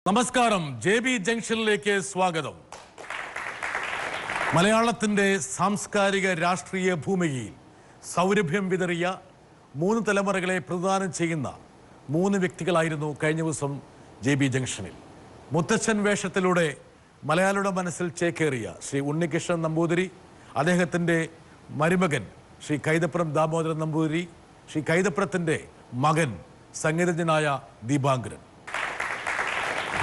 നമസ്കാരം, JB ജംഗ്ഷനിലേക്ക് സ്വാഗതം. മലയാളത്തിന്റെ സാംസ്കാരിക രാഷ്ട്രീയ ഭൂമികയിൽ സൗരഭ്യം വിതറിയ 3 തലമുറകളെ പ്രതിദാനം ചെയ്യുന്ന 3 വ്യക്തികളായിരുന്നു കഴിഞ്ഞ ദിവസം JB ജംഗ്ഷനിൽ. മുത്തച്ഛൻ വേഷത്തിലൂടെ മലയാളിയുടെ മനസ്സിൽ ചേക്കേറിയ ശ്രീ ഉണ്ണികൃഷ്ണൻ നമ്പൂതിരി, അദ്ദേഹത്തിൻ്റെ മരുമകൻ ശ്രീ കൈതപ്പുറം ദാമോദരൻ നമ്പൂതിരി, ശ്രീ കൈതപ്പുറത്തിൻ്റെ മകൻ സംഗീതജ്ഞനായ ദീപാങ്കരൻ.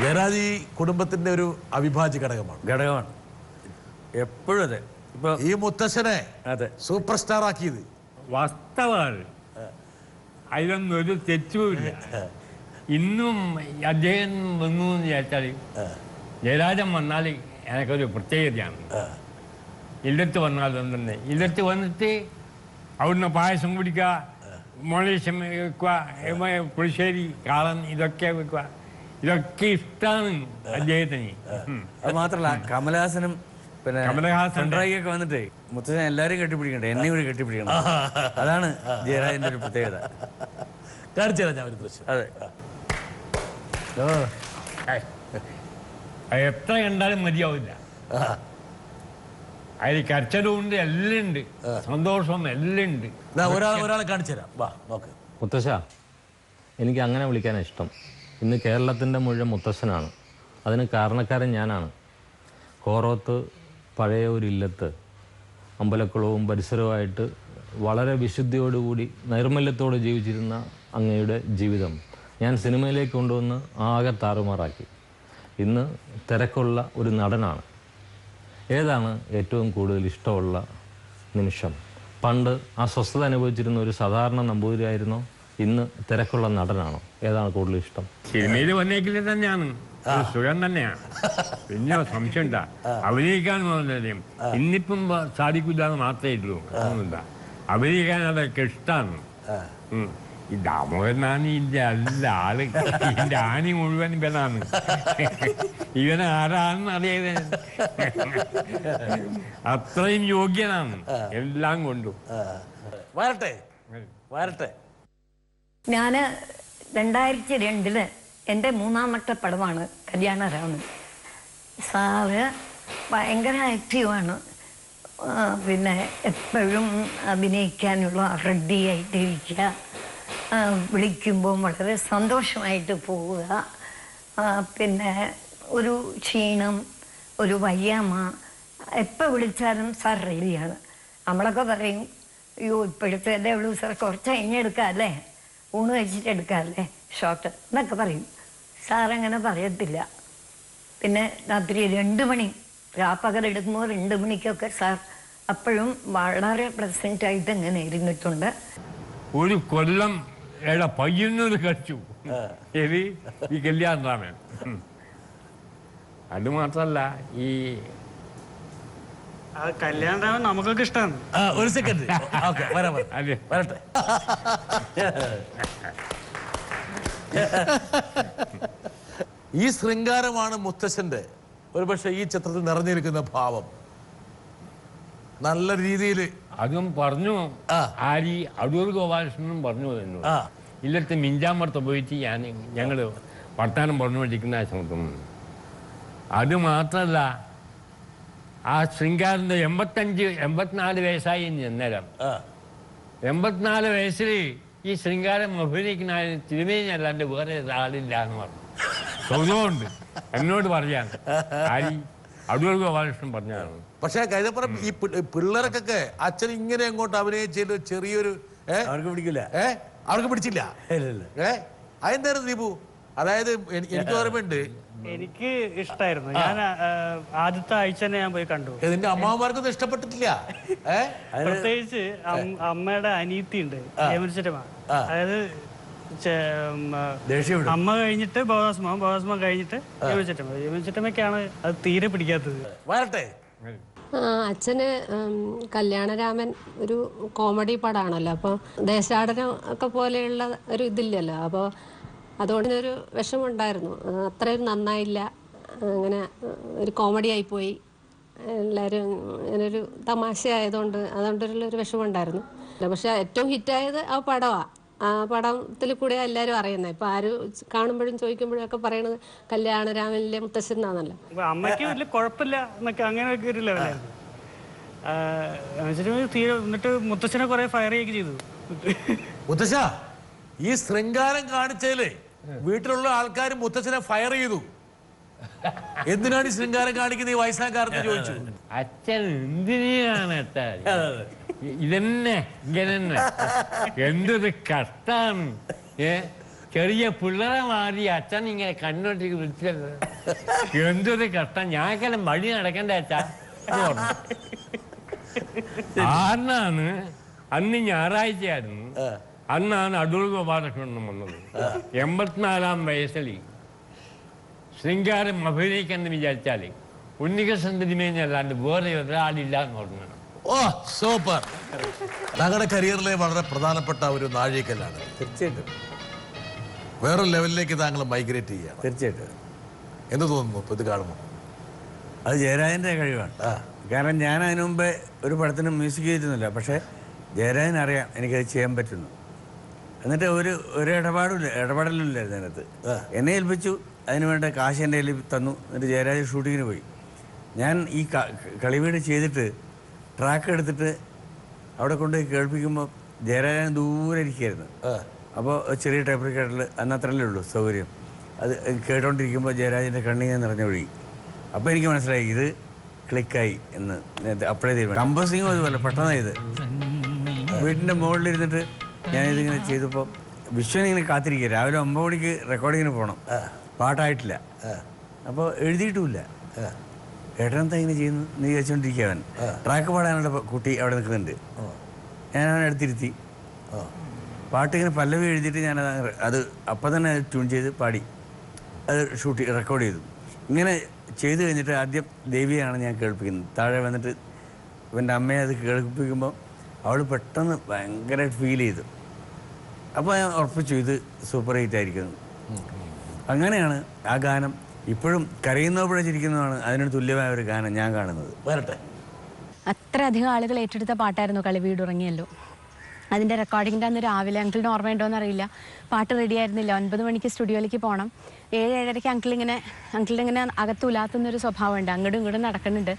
ജയരാജ് കുടുംബത്തിന്റെ ഒരു അവിഭാജ്യ ഘടകമാണ് എപ്പോഴും. അതെ, ഇപ്പൊ ഈ മുത്തശ്ശനെ അതെ സൂപ്പർ സ്റ്റാർ ആക്കിയത് വാസ്തവമാണ്. അതിലൊന്നും ഒരു തെറ്റുമില്ല. ഇന്നും അദ്ദേഹം വന്നു എന്ന് വിചാരിച്ചാൽ ജയരാജൻ വന്നാൽ എനിക്കൊരു പ്രത്യേകതയാണ്. ഇല്ലത്ത് വന്നാലും തന്നെ ഇല്ലത്ത് വന്നിട്ട് അവിടുന്ന് പായസം കുടിക്കുക, മുളേശം വെക്കുക, പുളിശ്ശേരി കാളൻ ഇതൊക്കെ വെക്കുക, ഇതൊക്കെ ഇഷ്ടമാണ് അദ്ദേഹത്തിന്. അത് മാത്രല്ല, കമലഹാസനും പിന്നെ പിണറായിയൊക്കെ വന്നിട്ടേ മുത്തച്ഛൻ എല്ലാവരും കെട്ടിപ്പിടിക്കണ്ടേ, എന്നെ കൂടി കെട്ടിപ്പിടിക്കണം. അതാണ് ജയരാജന്റെ ഒരു പ്രത്യേകത. കാണിച്ചു തരാം ഞാൻ ഒരു ദൃശ്യം. അതെ, എത്ര കണ്ടാലും മതിയാവില്ല. അതിൽ കരച്ചിലും ഉണ്ട്, എല്ലാം ഉണ്ട്, സന്തോഷം എല്ലാം ഉണ്ട്. ഒരാളെ കാണിച്ചു തരാം, വാ നോക്ക്. മുത്തശ്ശ, എനിക്ക് അങ്ങനെ വിളിക്കാനാണ് ഇഷ്ടം. ഇന്ന് കേരളത്തിൻ്റെ മുഴുവൻ മുത്തശ്ശനാണ്. അതിന് കാരണക്കാരൻ ഞാനാണ്. കോറോത്ത് പഴയ ഒരു ഇല്ലത്ത് അമ്പലക്കുളവും പരിസരവുമായിട്ട് വളരെ വിശുദ്ധിയോടുകൂടി നൈർമല്യത്തോടെ ജീവിച്ചിരുന്ന അങ്ങയുടെ ജീവിതം ഞാൻ സിനിമയിലേക്ക് കൊണ്ടുവന്ന് ആകെ താറുമാറാക്കി. ഇന്ന് തിരക്കുള്ള ഒരു നടനാണ്. ഏതാണ് ഏറ്റവും കൂടുതൽ ഇഷ്ടമുള്ള നിമിഷം? പണ്ട് ആ സ്വസ്ഥത അനുഭവിച്ചിരുന്ന ഒരു സാധാരണ നമ്പൂതിരിയായിരുന്നോ, ഇന്ന് തിരക്കുള്ള നടനാണോ? ഏതാണ് കൂടുതൽ ഇഷ്ടം? സിനിമയിൽ വന്നേക്കില്ല തന്നെയാണ്, സുഖം തന്നെയാണ്. പിന്നെ സംശയം ഉണ്ടാ അഭിനയിക്കാൻ പോകുന്നതും ഇന്നിപ്പം സാധിക്കില്ല എന്ന് മാത്രമേ ഉള്ളൂ. ഒന്നുമില്ല, അഭിനയിക്കാൻ അതൊക്കെ ഇഷ്ടമാണ്. ഈ ദാമോദരനാണ് ഇതിന്റെ അല്ല ആള്. ഇതിന്റെ ആണി മുഴുവൻ ഇവനാണ്. ഇവൻ ആരാണെന്ന് അറിയാതെ അത്രയും യോഗ്യനാണ് എല്ലാം കൊണ്ടും. വരട്ടെ വരട്ടെ. ഞാൻ 2002 എൻ്റെ 3ാമത്തെ പടമാണ് കല്യാണരാമൻ. സാറ് ഭയങ്കര ആക്റ്റീവാണ്. പിന്നെ എപ്പോഴും അഭിനയിക്കാനുള്ള റെഡിയായിട്ടിരിക്കുക, വിളിക്കുമ്പോൾ വളരെ സന്തോഷമായിട്ട് പോവുക. പിന്നെ ഒരു ക്ഷീണം, ഒരു വയ്യാമ എപ്പോൾ വിളിച്ചാലും സാർ റെഡിയാണ്. നമ്മളൊക്കെ പറയും, അയ്യോ ഇപ്പോഴത്തെ അല്ലേ ഉള്ളൂ സാർ, കുറച്ച് കഴിഞ്ഞെടുക്കാം അല്ലേ, ഊണ് കഴിച്ചിട്ട് എടുക്കാമല്ലേ ഷോട്ട് എന്നൊക്കെ പറയും. സാറങ്ങനെ പറയത്തില്ല. പിന്നെ രാത്രി 2 മണി, രാപ്പകലെടുക്കുമ്പോൾ 2 മണിക്കൊക്കെ സാർ അപ്പോഴും വളരെ പ്രസൻറ്റായിട്ട് ഇങ്ങനെ ഇരുന്നിട്ടുണ്ട്. ഒരു കൊല്ലം പയ്യുന്നത് കഴിച്ചു ഈ കല്യാണറാമൻ. അത് മാത്രല്ല, ഈ കല്യാണരാമൻ നമുക്കൊക്കെ ഇഷ്ടമാണ്. ഒരു സെക്കൻഡ്, വരട്ടെ. ഈ ശൃംഗാരമാണ് മുത്തശ്ശന്റെ ഒരുപക്ഷെ ഈ ചിത്രത്തിൽ നിറഞ്ഞിരിക്കുന്ന ഭാവം. നല്ല രീതിയിൽ അതും പറഞ്ഞു. ആരി അടൂർ ഗോപാലകൃഷ്ണനും പറഞ്ഞു എന്നോട്. ഇല്ലത്തെ മിഞ്ചാമ്പറത്ത് പോയിട്ട് ഞങ്ങള് വർത്താനം പറഞ്ഞുകൊണ്ടിരിക്കുന്ന സമയത്തും. അത് മാത്രല്ല, ആ ശൃംഗാരൻ്റെ 84 വയസ്സായി അന്നേരം. 84 വയസ്സിൽ ഈ ശൃംഗാരം അഭിനയിക്കുന്ന തിരുമേനി അല്ലാണ്ട് വേറെ ആളില്ല എന്ന് പറഞ്ഞു. കൗതുകമുണ്ട് എന്നോട് പറയാൻ. ആരി അടൂർ ഗോപാലകൃഷ്ണൻ പറഞ്ഞാണ്. പക്ഷേ കൈതപ്പുറം ഈ പിള്ളേർക്കൊക്കെ അച്ഛൻ ഇങ്ങനെ അങ്ങോട്ട് അഭിനയിച്ചതിൽ ചെറിയൊരു അവർക്ക് പിടിക്കില്ല, അവർക്ക് പിടിച്ചില്ല. അതെന്തായിരുന്നു ദീപു? അതായത് എനിക്ക് ഓർമ്മയുണ്ട്, എനിക്ക് ഇഷ്ടമായിരുന്നു. ഞാൻ ആദ്യത്തെ ആഴ്ച തന്നെ ഞാൻ പോയി കണ്ടു. നിന്റെ അമ്മാവന്മാർക്കൊന്നും ഇഷ്ടപ്പെട്ടിട്ടില്ല. പ്രത്യേകിച്ച് അമ്മയുടെ അനീത്തി ഉണ്ട്, യമരിച്ചറ്റമ്മ. അതായത് അമ്മ കഴിഞ്ഞിട്ട് ബോധാസ്മ കഴിഞ്ഞിട്ട് യമരിച്ചറ്റമ്മയ്ക്കാണ് അത് തീരെ പിടിക്കാത്തത്. വരട്ടെ. അച്ഛന് കല്യാണരാമൻ ഒരു കോമഡി പടമാണല്ലോ, അപ്പോൾ ദേശാടനം ഒക്കെ പോലെയുള്ള ഒരു ഇതില്ലല്ലോ, അപ്പോൾ അതുകൊണ്ട് ഒരു വിഷമമുണ്ടായിരുന്നു. അത്രയും നന്നായില്ല, അങ്ങനെ ഒരു കോമഡി ആയിപ്പോയി, എല്ലാവരും അങ്ങനൊരു തമാശ ആയതുകൊണ്ട് അതുകൊണ്ടൊരു വിഷമമുണ്ടായിരുന്നു. പക്ഷെ ഏറ്റവും ഹിറ്റായത് ആ പടമാണ്. ആ പടത്തിൽ കൂടെ എല്ലാവരും അറിയുന്നത്. ഇപ്പം ആരും കാണുമ്പോഴും ചോദിക്കുമ്പോഴും ഒക്കെ പറയണത് കല്യാണരാമനിലെ മുത്തശ്ശൻ എന്നാണല്ലോ. അപ്പൊ അമ്മയ്ക്ക് വലിയ കുഴപ്പമില്ല എന്നൊക്കെ അങ്ങനെയൊക്കെ ഒരു ലെവലായിരുന്നു. എന്നിട്ട് മുത്തച്ഛനെ കുറെ ഫയർ ചെയ്യുകയൊക്കെ ചെയ്തു. മുത്തശ്ശ, ഈ ശൃംഗാരം കാണിച്ചതിലേ വീട്ടിലുള്ള ആൾക്കാർ മുത്തച്ഛനെ ഫയർ ചെയ്തു. എന്തിനാണ് ഈ ശൃംഗാരം കാണിക്കുന്നത് ഈ വയസ്സാകാരത്ത് ചോദിച്ചു. അച്ഛൻ എന്തിനാണ് ഇതന്നെ ഇങ്ങനെ തന്നെ എന്തൊരു കഷ്ടാണ്. ചെറിയ പിള്ളേരെ മാറി അച്ഛൻ ഇങ്ങനെ കണ്ണോട്ടേക്ക് വിളിച്ചത് എന്തൊരു കഷ്ടം. ഞാനെല്ലാം വഴി നടക്കണ്ടേ അച്ഛാ എന്ന് പറഞ്ഞു. ആറിനാണ് അന്ന് ഞായറാഴ്ചയായിരുന്നു. അന്നാണ് അടൂർ ഗോപാലകൃഷ്ണൻ വന്നത്. 84-ാം വയസ്സിൽ ശൃംഗാരം അഭിനയിക്കാന്ന് വിചാരിച്ചാൽ ഉണ്ണികൃഷ്ണൻ തിരുമേനിയല്ലാണ്ട് വേറെ ഒരാളില്ല എന്ന് പറഞ്ഞു. ഓ സൂപ്പർ. താങ്കളുടെ കരിയറിലെ വളരെ പ്രധാനപ്പെട്ട ഒരു നാഴികക്കല്ലാണ്. തീർച്ചയായിട്ടും വേറൊരു ലെവലിലേക്ക് താങ്കൾ മൈഗ്രേറ്റ് ചെയ്യുക. തീർച്ചയായിട്ടും. എന്ത് തോന്നുന്നു ഇപ്പൊ ഇത് കാണുമ്പോൾ? അത് ജയരാജൻ്റെ കഴിവാണ്. കാരണം ഞാൻ അതിനു മുമ്പേ ഒരു പടത്തിന് മ്യൂസിക് ചെയ്തിരുന്നില്ല. പക്ഷേ ജയരാജൻ അറിയാം എനിക്കത് ചെയ്യാൻ പറ്റുന്നു. എന്നിട്ട് ഒരു ഇടപെടലും ഇല്ലായിരുന്നു അതിനകത്ത്. എന്നെ ഏൽപ്പിച്ചു, അതിന് വേണ്ട കാശ് എൻ്റെ കയ്യിൽ തന്നു. എന്നിട്ട് ജയരാജൻ ഷൂട്ടിങ്ങിന് പോയി. ഞാൻ ഈ കളിവീട് ചെയ്തിട്ട് ട്രാക്ക് എടുത്തിട്ട് അവിടെ കൊണ്ടുപോയി കേൾപ്പിക്കുമ്പോൾ ജയരാജൻ ദൂരെ ഇരിക്കുകയായിരുന്നു. അപ്പോൾ ചെറിയ ടൈപ്പ് റെക്കോർഡിൽ അന്നത്രല്ലേ ഉള്ളൂ സൗകര്യം. അത് കേട്ടോണ്ടിരിക്കുമ്പോൾ ജയരാജൻ്റെ കണ്ണിങ്ങനെ നിറഞ്ഞ ഒഴുകി. അപ്പോൾ എനിക്ക് മനസ്സിലായി ഇത് ക്ലിക്കായി എന്ന്. അപ്പോഴേ തീരുമാനം. കമ്പോസിങ്ങും അതുപോലെ പെട്ടെന്നായത്. വീട്ടിൻ്റെ മുകളിലിരുന്നിട്ട് ഞാനിതിങ്ങനെ ചെയ്തപ്പോൾ വിശ്വനിങ്ങനെ കാത്തിരിക്കുക. രാവിലെ 9 മണിക്ക് റെക്കോർഡിങ്ങിന് പോകണം. പാട്ടായിട്ടില്ല. അപ്പോൾ എഴുതിയിട്ടുമില്ല. ഏട്ടനെന്താ ഇങ്ങനെ ചെയ്യുന്നു നീ വെച്ചുകൊണ്ടിരിക്കുക. അവൻ ട്രാക്ക് പാടാനുള്ള കുട്ടി അവിടെ നിൽക്കുന്നുണ്ട്. ഞാൻ അവനെ എടുത്തിരുത്തി പാട്ടിങ്ങനെ പല്ലവി എഴുതിയിട്ട് ഞാനത് അത് അപ്പം തന്നെ അത് ട്യൂൺ ചെയ്ത് പാടി അത് റെക്കോർഡ് ചെയ്തു. ഇങ്ങനെ ചെയ്ത് കഴിഞ്ഞിട്ട് ആദ്യം ദേവിയാണ് ഞാൻ കേൾപ്പിക്കുന്നത്. താഴെ വന്നിട്ട് ഇവൻ്റെ അമ്മയെ അത് കേൾപ്പിക്കുമ്പോൾ അവൾ പെട്ടെന്ന് ഭയങ്കരമായിട്ട് ഫീൽ ചെയ്തു. അപ്പോൾ ഞാൻ ഉറപ്പിച്ചു ഇത് സൂപ്പർ ഹിറ്റ് ആയിരിക്കുന്നു. അങ്ങനെയാണ് ആ ഗാനം ഇപ്പോഴും കരയുന്നപ്പോഴേ ചിരിക്കുന്നതാണ് അതിനോട് തുല്യമായ ഒരു ഗാനം ഞാൻ കാണുന്നത്. വരട്ടെ. അത്ര അധികം ആളുകൾ ഏറ്റെടുത്ത പാട്ടായിരുന്നു കളിവീട് ഉറങ്ങിയല്ലോ. അതിൻ്റെ റെക്കോർഡിങ്ങിൻ്റെ അന്ന് രാവിലെ അങ്കിളിന് ഓർമ്മയുണ്ടോയെന്ന് അറിയില്ല, പാട്ട് റെഡി ആയിരുന്നില്ല. 9 മണിക്ക് സ്റ്റുഡിയോയിലേക്ക് പോകണം. 7-7:30 അങ്കിളിങ്ങനെ അകത്തുലാത്തുന്നൊരു സ്വഭാവമുണ്ട്. അങ്ങോട്ടും ഇങ്ങോട്ടും നടക്കുന്നുണ്ട്.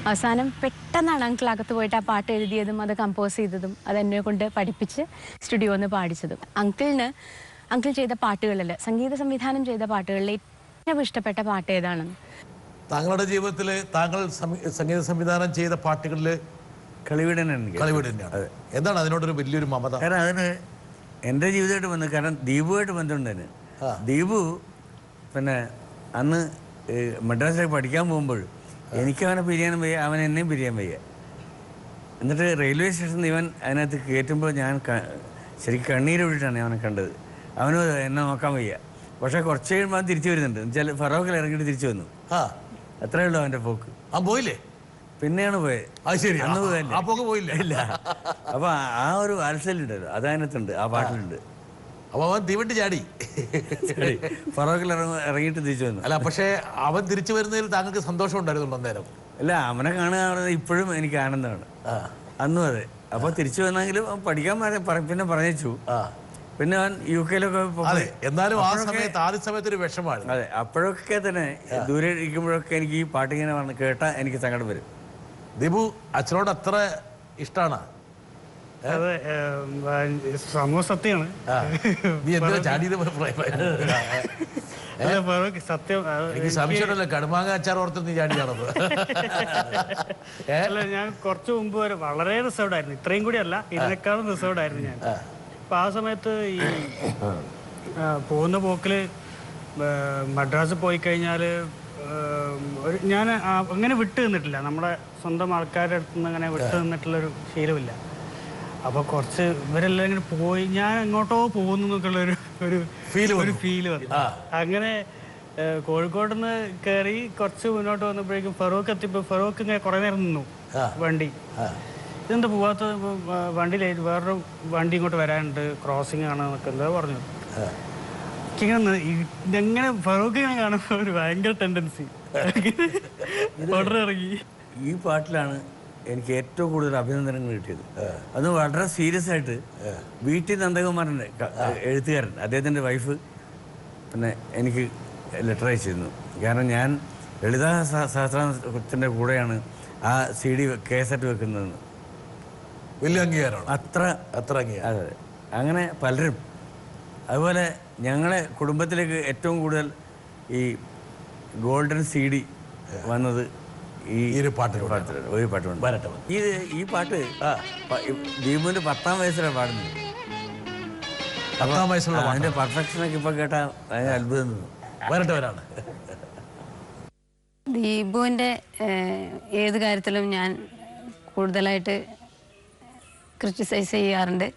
അവസാനം പെട്ടെന്നാണ് അങ്കിൾ അകത്ത് പോയിട്ട് ആ പാട്ട് എഴുതിയതും അത് കമ്പോസ് ചെയ്തതും അത് എന്നെ കൊണ്ട് പഠിപ്പിച്ച് സ്റ്റുഡിയോ ഒന്ന് പാടിച്ചതും. അങ്കിൾ ചെയ്ത പാട്ടുകളിൽ, സംഗീത സംവിധാനം ചെയ്ത പാട്ടുകളിൽ ഏറ്റവും ഇഷ്ടപ്പെട്ട പാട്ട് ഏതാണെന്ന്? താങ്കളുടെ ജീവിതത്തിൽ താങ്കൾ സംഗീത സംവിധാനം ചെയ്ത പാട്ടുകളിൽ കളിവീട് തന്നെയാണ്. കളിവീട് തന്നെയാണ്. എന്താണ് അതിനോടൊരു വലിയൊരു മമത? കാരണം അതിന് എൻ്റെ ജീവിതമായിട്ട് ബന്ധം. കാരണം ദീപുമായിട്ട് ബന്ധമുണ്ട് അതിന്. ദീപു പിന്നെ അന്ന് മദ്രാസിലേക്ക് പഠിക്കാൻ പോകുമ്പോൾ എനിക്കവനെ പിരിയാനും വയ്യ, അവൻ എന്നെയും പിരിയാൻ വയ്യ. എന്നിട്ട് റെയിൽവേ സ്റ്റേഷനിൽ ഇവൻ അതിനകത്ത് കയറ്റുമ്പോൾ ഞാൻ ശരിക്കും കണ്ണീര് വിട്ടിട്ടാണ് അവനെ കണ്ടത്. അവന് എന്നെ നോക്കാൻ വയ്യ. പക്ഷേ കുറച്ച് കഴിയുമ്പോൾ അവൻ തിരിച്ചു വരുന്നുണ്ട്. എന്നുവെച്ചാൽ ഫറോക്കിൽ ഇറങ്ങിയിട്ട് തിരിച്ചു വന്നു. അത്രയേ ഉള്ളൂ അവൻ്റെ പോക്ക്. ആ പോയില്ലേ? പിന്നെയാണ് പോയത്. അത് ശരി. അന്ന് പോയല്ലേ? ആ പോക്ക് പോയില്ല. ഇല്ല. അപ്പോൾ ആ ഒരു വാത്സല്യമുണ്ടല്ലോ അതതിനകത്തുണ്ട്, ആ പാട്ടിലുണ്ട്. അപ്പൊ അവൻ തീവണ്ടി ചാടി ഫറോക്കിൽ ഇറങ്ങിയിട്ട് തിരിച്ചു വന്നു. അല്ല, പക്ഷേ അവൻ തിരിച്ചു വരുന്നതിൽ താങ്കൾക്ക് സന്തോഷം ഉണ്ടായിരുന്നു അന്നേരം? അല്ല, അവനെ കാണുക ഇപ്പോഴും എനിക്ക് ആനന്ദമാണ്. അന്നും അതെ. അപ്പോൾ തിരിച്ചു വന്നെങ്കിലും പഠിക്കാൻ പിന്നെ പറഞ്ഞു. പിന്നെ അവൻ UK-ലൊക്കെ. എന്നാലും ആദ്യ സമയത്ത് ഒരു വിഷമാണ്. അതെ, അപ്പോഴൊക്കെ തന്നെ ദൂരെ ഇരിക്കുമ്പോഴൊക്കെ എനിക്ക് ഈ പാട്ടിങ്ങനെ കേട്ടാൽ എനിക്ക് സങ്കടം വരും. ദീപു അച്ഛനോട് അത്ര ഇഷ്ടമാണ്? അതെ, സമൂഹ സത്യമാണ്. നീ എന്തിനാ ചാടിയത്? സത്യം. എനിക്ക് സംശയമുണ്ടല്ലോ കടുമാങ്ങ അച്ചാർ ഓർത്ത് നീ ചാടിയാണത്. അല്ല, ഞാൻ കുറച്ച് മുമ്പ് വരെ വളരെ റിസർവ്ഡ് ആയിരുന്നു. ഇത്രയും കൂടി അല്ല, ഇതിനേക്കാളും റിസർവ്ഡ് ആയിരുന്നു ഞാൻ. അപ്പൊ ആ സമയത്ത് ഈ പോകുന്ന പോക്കില് മദ്രാസ് പോയി കഴിഞ്ഞാല് ഞാൻ അങ്ങനെ വിട്ടു നിന്നിട്ടില്ല. നമ്മുടെ സ്വന്തം ആൾക്കാരുടെ അടുത്ത് നിന്ന് അങ്ങനെ വിട്ടു നിന്നിട്ടുള്ളൊരു ശീലമില്ല. അപ്പോൾ കുറച്ച് ഇവരെല്ലാം ഇങ്ങനെ പോയി ഞാൻ എങ്ങോട്ടോ പോകുന്നു എന്നൊക്കെയുള്ള ഒരു ഫീല് വന്നു. അങ്ങനെ കോഴിക്കോട് നിന്ന് കയറി കുറച്ച് മുന്നോട്ട് വന്നപ്പോഴേക്കും ഫറൂഖ് എത്തിയപ്പോൾ ഫറൂഖ് ഇങ്ങനെ കുറേ നേരം നിന്നു വണ്ടി. ഇതെന്താ പോവാത്ത? വണ്ടിയിലേ വേറൊരു വണ്ടി ഇങ്ങോട്ട് വരാനുണ്ട്, ക്രോസിങ് ആണ് എന്നൊക്കെ എന്താ പറഞ്ഞു. ഇങ്ങനെ ഇതെങ്ങനെ ഫറൂഖ് ഇങ്ങനെ കാണുമ്പോൾ ഒരു ഭയങ്കര ടെൻഡൻസി ഓർഡർ ഇറങ്ങി. ഈ പാട്ടിലാണ് എനിക്ക് ഏറ്റവും കൂടുതൽ അഭിനന്ദനങ്ങൾ കിട്ടിയത്. അത് വളരെ സീരിയസ് ആയിട്ട് വീട്ടിൽ നന്ദകുമാരൻ്റെ എഴുത്തുകാരൻ, അദ്ദേഹത്തിൻ്റെ വൈഫ് പിന്നെ എനിക്ക് ലെറ്റർ അയച്ചിരുന്നു. കാരണം ഞാൻ ലളിതാ സഹസ്രത്തിൻ്റെ കൂടെയാണ് ആ CD കേസറ്റ് വെക്കുന്നതെന്ന്. വലിയ അംഗീകാരമാണ്. അത്ര അംഗീകാരം. അതെ, അങ്ങനെ പലരും. അതുപോലെ ഞങ്ങളെ കുടുംബത്തിലേക്ക് ഏറ്റവും കൂടുതൽ ഈ ഗോൾഡൻ CD വന്നത് ഈ ഒരു പാട്ട് വരട്ടെ. ഈ പാട്ട് ദീപുവിൻ്റെ 10ാം വയസ്സിലാണ് പാടുന്നത്. 10ാം വയസ്സുള്ള അതിൻ്റെ പെർഫെക്ഷനൊക്കെ ഇപ്പം കേട്ടാൽ അതിന് അത്ഭുതം തോന്നും. വരട്ടെ വരാണ്. ദീപുവിൻ്റെ ഏത് കാര്യത്തിലും ഞാൻ കൂടുതലായിട്ട് ക്രിറ്റിസൈസ് ചെയ്യാറുണ്ട്.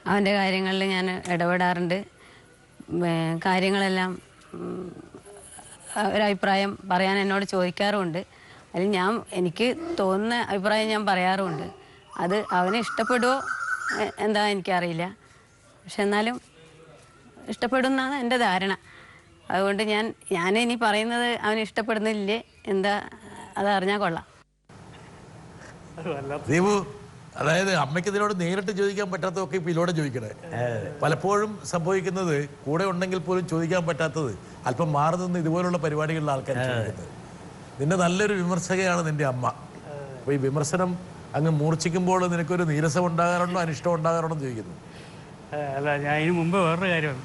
അവൻ്റെ കാര്യങ്ങളിൽ ഞാൻ ഇടപെടാറുണ്ട്. കാര്യങ്ങളെല്ലാം ഒരഭിപ്രായം പറയാൻ എന്നോട് ചോദിക്കാറുമുണ്ട്. അതിൽ എനിക്ക് തോന്നുന്ന അഭിപ്രായം ഞാൻ പറയാറുമുണ്ട്. അത് അവന് ഇഷ്ടപ്പെടുമോ എന്താ എനിക്കറിയില്ല. പക്ഷെ എന്നാലും ഇഷ്ടപ്പെടുമെന്നാണ് എൻ്റെ ധാരണ. അതുകൊണ്ട് ഞാൻ ഇനി പറയുന്നത് അവന് ഇഷ്ടപ്പെടുന്നില്ലേ എന്താ അതറിഞ്ഞാൽ കൊള്ളാം. ദീപു, അതായത് അമ്മയ്ക്ക് ഇതിനോട് നേരിട്ട് ചോദിക്കാൻ പറ്റാത്തതൊക്കെ ഇപ്പം ഇതിലൂടെ ചോദിക്കണേ. പലപ്പോഴും സംഭവിക്കുന്നത് കൂടെ ഉണ്ടെങ്കിൽ പോലും ചോദിക്കാൻ പറ്റാത്തത് അല്പം മാറി നിന്ന് ഇതുപോലുള്ള പരിപാടികളിലെ ആൾക്കാർ ചോദിക്കുന്നത്. നിന്റെ നല്ലൊരു വിമർശകയാണ് നിന്റെ അമ്മ. അപ്പോൾ ഈ വിമർശനം അങ്ങ് മൂർച്ഛിക്കുമ്പോൾ നിനക്കൊരു നീരസം ഉണ്ടാകാറുണ്ടോ അനിഷ്ടം ഉണ്ടാകാറുണ്ടോ എന്ന് ചോദിക്കുന്നു. അല്ല, ഞാൻ ഇതിന് മുമ്പ് വേറൊരു കാര്യമാണ്.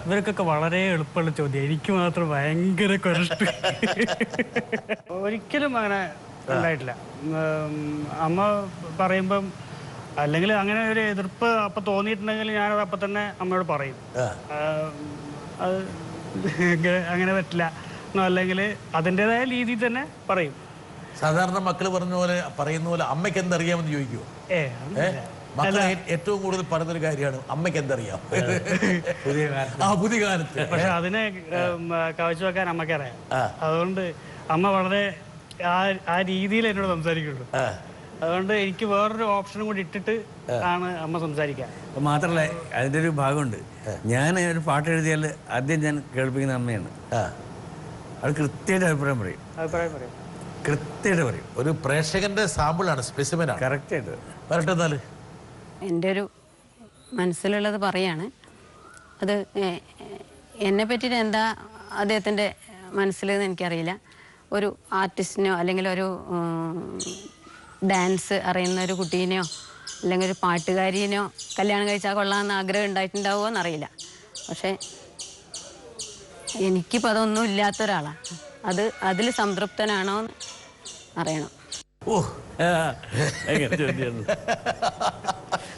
ഇവർക്കൊക്കെ വളരെ എളുപ്പമുള്ള ചോദ്യം, എനിക്ക് മാത്രം ഭയങ്കര കുറച്ച്. ഒരിക്കലും അങ്ങനെ ഉണ്ടായിട്ടില്ല. അമ്മ പറയുമ്പം അല്ലെങ്കിൽ അങ്ങനെ ഒരു എതിർപ്പ് അപ്പം തോന്നിയിട്ടുണ്ടെങ്കിൽ ഞാനത് അപ്പം തന്നെ അമ്മയോട് പറയും. അത് അങ്ങനെ പറ്റില്ല എന്നോ അല്ലെങ്കിൽ അതിൻ്റെതായ രീതിയിൽ തന്നെ പറയും. സാധാരണ മക്കൾ പറയുന്ന പോലെ അമ്മയ്ക്ക് എന്തറിയാമെന്ന് ചോദിക്കുമോ? മക്കൾ ഏറ്റവും കൂടുതൽ പറയുന്നൊരു കാര്യമാണ് അമ്മയ്ക്ക് എന്തറിയാം പുതിയ കാലത്ത്. പക്ഷെ അതിനെ കവച്ചു വെക്കാൻ അമ്മക്കറിയാം. അതുകൊണ്ട് അമ്മ വളരെ ആ രീതിയിൽ എന്നോട് സംസാരിക്കുള്ളൂ. അതുകൊണ്ട് എനിക്ക് വേറൊരു ഓപ്ഷനും കൂടി ഇട്ടിട്ട് ആണ് അമ്മ സംസാരിക്കാൻ. മാത്രമല്ല അതിൻ്റെ ഒരു ഭാഗമുണ്ട്. ഞാൻ ഒരു പാട്ട് എഴുതിയാൽ ആദ്യം ഞാൻ കേൾപ്പിക്കുന്ന അമ്മയാണ്. അത് കൃത്യമായിട്ട് അഭിപ്രായം പറയും. കൃത്യമായിട്ട് പറയും. ഒരു പ്രേക്ഷകന്റെ സാമ്പിളാണ്, സ്പെസിമെനാണ്. കറക്റ്റായിട്ട് വരട്ടെ. എന്നാൽ എൻ്റെ ഒരു മനസ്സിലുള്ളത് പറയാണ്. അത് എന്നെ പറ്റിയിട്ട് എന്താ അദ്ദേഹത്തിൻ്റെ മനസ്സിലെന്ന് എനിക്കറിയില്ല. ഒരു ആർട്ടിസ്റ്റിനോ അല്ലെങ്കിൽ ഒരു ഡാൻസ് അറിയുന്ന ഒരു കുട്ടീനെയോ അല്ലെങ്കിൽ ഒരു പാട്ടുകാരിനെയോ കല്യാണം കഴിച്ചാൽ കൊള്ളാമെന്ന് ആഗ്രഹം ഉണ്ടായിട്ടുണ്ടാവുമോ എന്നറിയില്ല. പക്ഷേ എനിക്കിപ്പോൾ അതൊന്നും ഇല്ലാത്ത ഒരാളാണ്. അതിൽ സംതൃപ്തനാണോ എന്ന് അറിയണം.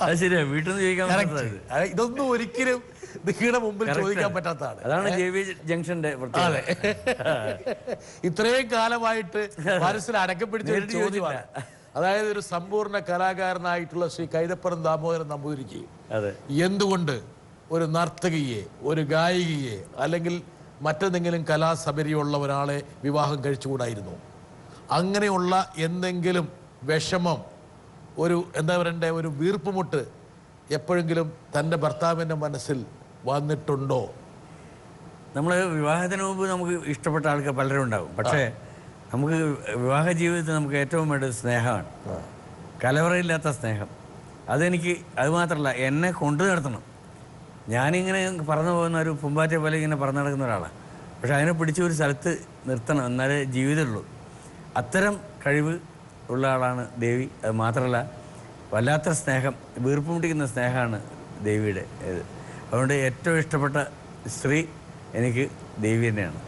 അത് ശരിയാ, വീട്ടിൽ നിന്ന് ചോദിക്കാൻ. ഇതൊന്നും ഒരിക്കലും നിങ്ങളുടെ മുമ്പിൽ ചോദിക്കാൻ പറ്റാത്തതാണ്. അതാണ് JV ജംഗ്ഷന്റെ പ്രത്യേകത. ഇത്രയും കാലമായിട്ട് മനസ്സിൽ അടക്കപ്പിടിച്ച ചോദ്യമാണ്. അതായത് ഒരു സമ്പൂർണ്ണ കലാകാരനായിട്ടുള്ള ശ്രീ കൈതപ്പുറം ദാമോദരൻ നമ്പൂതിരിക്ക് എന്തുകൊണ്ട് ഒരു നർത്തകിയെ, ഒരു ഗായികയെ അല്ലെങ്കിൽ മറ്റെന്തെങ്കിലും കലാസബരിയുള്ള ഒരാളെ വിവാഹം കഴിച്ചുകൂടായിരുന്നു? അങ്ങനെയുള്ള എന്തെങ്കിലും വിഷമം, ഒരു എന്താ പറയണ്ടേ, ഒരു വീർപ്പുമുട്ട് എപ്പോഴെങ്കിലും തൻ്റെ ഭർത്താവിൻ്റെ മനസ്സിൽ വന്നിട്ടുണ്ടോ? നമ്മൾ വിവാഹത്തിന് മുമ്പ് നമുക്ക് ഇഷ്ടപ്പെട്ട ആൾക്കാർ പലരും ഉണ്ടാകും. പക്ഷേ നമുക്ക് വിവാഹ ജീവിതത്തിൽ നമുക്ക് ഏറ്റവും വേണ്ടത് സ്നേഹമാണ്. കലവറയില്ലാത്ത സ്നേഹം. അത് മാത്രമല്ല, എന്നെ കൊണ്ടു നടത്തണം. ഞാനിങ്ങനെ പറന്നു പോകുന്ന ഒരു പൂമ്പാറ്റ പോലെ ഇങ്ങനെ പറന്നു നടക്കുന്ന ഒരാളാണ്. പക്ഷെ അതിനെ പിടിച്ച് ഒരു സ്ഥലത്ത് നിർത്തണം, എന്നാലേ ജീവിതമുള്ളൂ. അത്തരം കഴിവ് ഉള്ള ആളാണ് ദേവി. അത് മാത്രമല്ല, വല്ലാത്ത സ്നേഹം, വീർപ്പുമുട്ടിക്കുന്ന സ്നേഹമാണ് ദേവിയുടെ ഇത്. അതുകൊണ്ട് ഏറ്റവും ഇഷ്ടപ്പെട്ട സ്ത്രീ എനിക്ക് ദേവി തന്നെയാണ്,